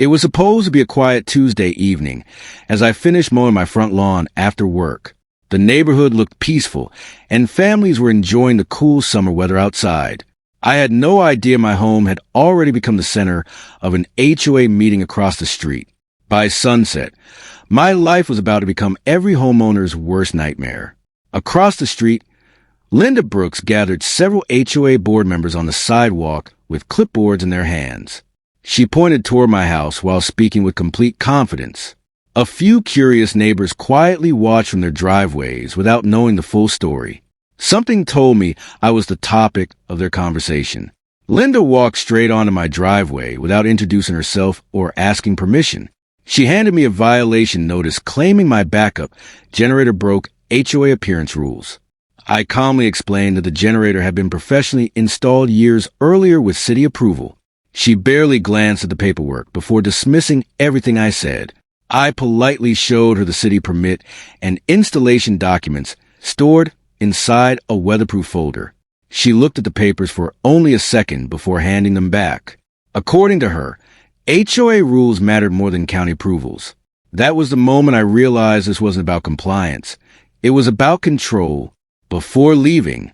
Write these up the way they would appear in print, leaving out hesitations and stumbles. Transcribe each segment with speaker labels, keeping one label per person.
Speaker 1: It was supposed to be a quiet Tuesday evening as I finished mowing my front lawn after work. The neighborhood looked peaceful, and families were enjoying the cool summer weather outside. I had no idea my home had already become the center of an HOA meeting across the street. By sunset, my life was about to become every homeowner's worst nightmare. Across the street, Linda Brooks gathered several HOA board members on the sidewalk with clipboards in their hands. She pointed toward my house while speaking with complete confidence. A few curious neighbors quietly watched from their driveways without knowing the full story. Something told me I was the topic of their conversation. Linda walked straight onto my driveway without introducing herself or asking permission. She handed me a violation notice claiming my backup generator broke HOA appearance rules. I calmly explained that the generator had been professionally installed years earlier with city approval. She barely glanced at the paperwork before dismissing everything I said. I politely showed her the city permit and installation documents stored inside a weatherproof folder. She looked at the papers for only a second before handing them back. According to her, HOA rules mattered more than county approvals. That was the moment I realized this wasn't about compliance. It was about control. Before leaving,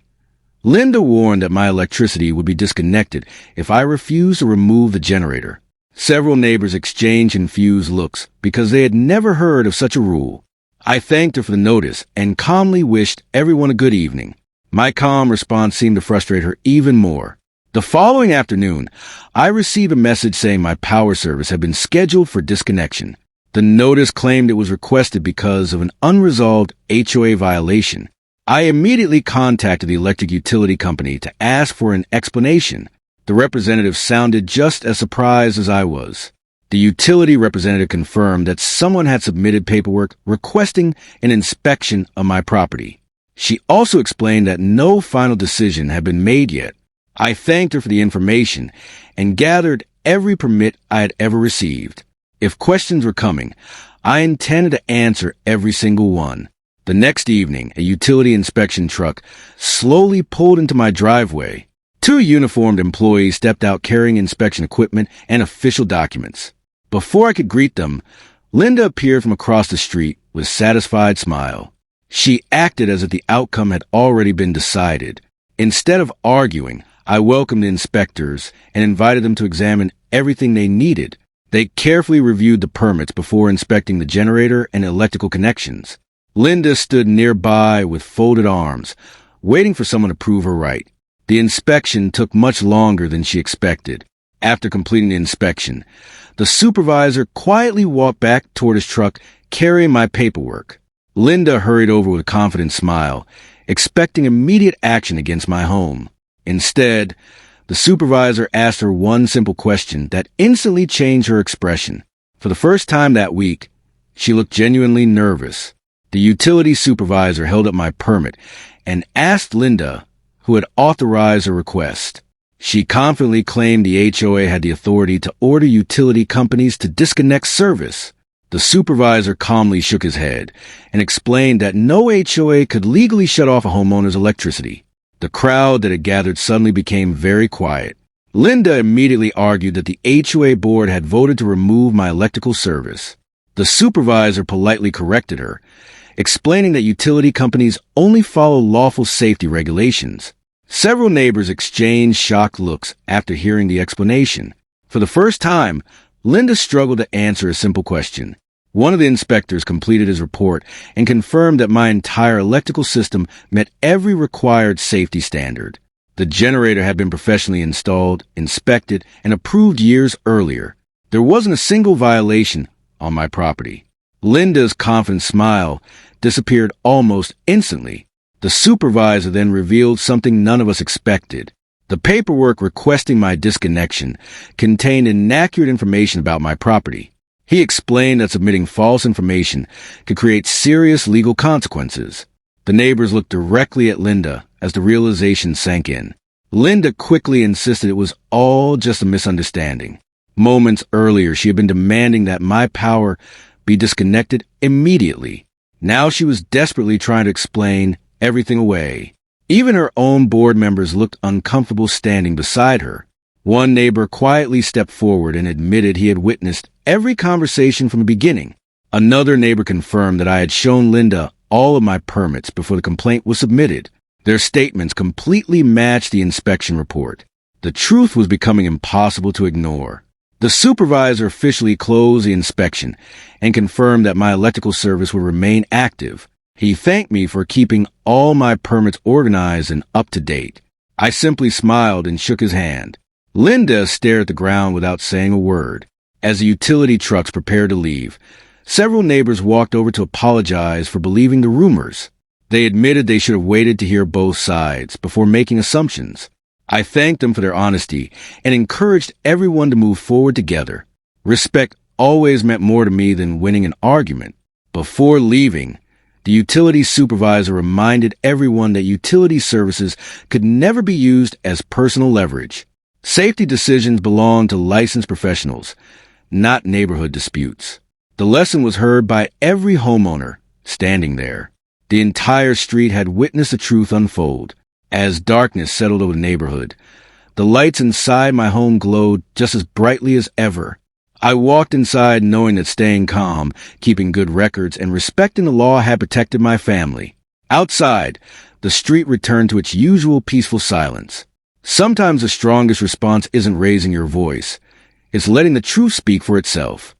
Speaker 1: Linda warned that my electricity would be disconnected if I refused to remove the generator. Several neighbors exchanged confused looks because they had never heard of such a rule. I thanked her for the notice and calmly wished everyone a good evening. My calm response seemed to frustrate her even more. The following afternoon, I received a message saying my power service had been scheduled for disconnection. The notice claimed it was requested because of an unresolved HOA violation. I immediately contacted the electric utility company to ask for an explanation. The representative sounded just as surprised as I was. The utility representative confirmed that someone had submitted paperwork requesting an inspection of my property. She also explained that no final decision had been made yet. I thanked her for the information and gathered every permit I had ever received. If questions were coming, I intended to answer every single one. The next evening, a utility inspection truck slowly pulled into my driveway. Two uniformed employees stepped out carrying inspection equipment and official documents. Before I could greet them, Linda appeared from across the street with a satisfied smile. She acted as if the outcome had already been decided. Instead of arguing, I welcomed the inspectors and invited them to examine everything they needed. They carefully reviewed the permits before inspecting the generator and electrical connections. Linda stood nearby with folded arms, waiting for someone to prove her right. The inspection took much longer than she expected. After completing the inspection, the supervisor quietly walked back toward his truck carrying my paperwork. Linda hurried over with a confident smile, expecting immediate action against my home. Instead, the supervisor asked her one simple question that instantly changed her expression. For the first time that week, she looked genuinely nervous. The utility supervisor held up my permit and asked Linda who had authorized her request. She confidently claimed the HOA had the authority to order utility companies to disconnect service. The supervisor calmly shook his head and explained that no HOA could legally shut off a homeowner's electricity. The crowd that had gathered suddenly became very quiet. Linda immediately argued that the HOA board had voted to remove my electrical service. The supervisor politely corrected her, explaining that utility companies only follow lawful safety regulations. Several neighbors exchanged shocked looks after hearing the explanation. For the first time, Linda struggled to answer a simple question. One of the inspectors completed his report and confirmed that my entire electrical system met every required safety standard. The generator had been professionally installed, inspected, and approved years earlier. There wasn't a single violation on my property. Linda's confident smile disappeared almost instantly. The supervisor then revealed something none of us expected. The paperwork requesting my disconnection contained inaccurate information about my property. He explained that submitting false information could create serious legal consequences. The neighbors looked directly at Linda as the realization sank in. Linda quickly insisted it was all just a misunderstanding. Moments earlier, she had been demanding that my power be disconnected immediately. Now she was desperately trying to explain everything away. Even her own board members looked uncomfortable standing beside her. One neighbor quietly stepped forward and admitted he had witnessed every conversation from the beginning. Another neighbor confirmed that I had shown Linda all of my permits before the complaint was submitted. Their statements completely matched the inspection report. The truth was becoming impossible to ignore. The supervisor officially closed the inspection and confirmed that my electrical service would remain active. He thanked me for keeping all my permits organized and up to date. I simply smiled and shook his hand. Linda stared at the ground without saying a word. As the utility trucks prepared to leave, several neighbors walked over to apologize for believing the rumors. They admitted they should have waited to hear both sides before making assumptions. I thanked them for their honesty and encouraged everyone to move forward together. Respect always meant more to me than winning an argument. Before leaving, the utility supervisor reminded everyone that utility services could never be used as personal leverage. Safety decisions belong to licensed professionals, not neighborhood disputes. The lesson was heard by every homeowner standing there. The entire street had witnessed the truth unfold. As darkness settled over the neighborhood, the lights inside my home glowed just as brightly as ever. I walked inside knowing that staying calm, keeping good records, and respecting the law had protected my family. Outside, the street returned to its usual peaceful silence. Sometimes the strongest response isn't raising your voice. It's letting the truth speak for itself.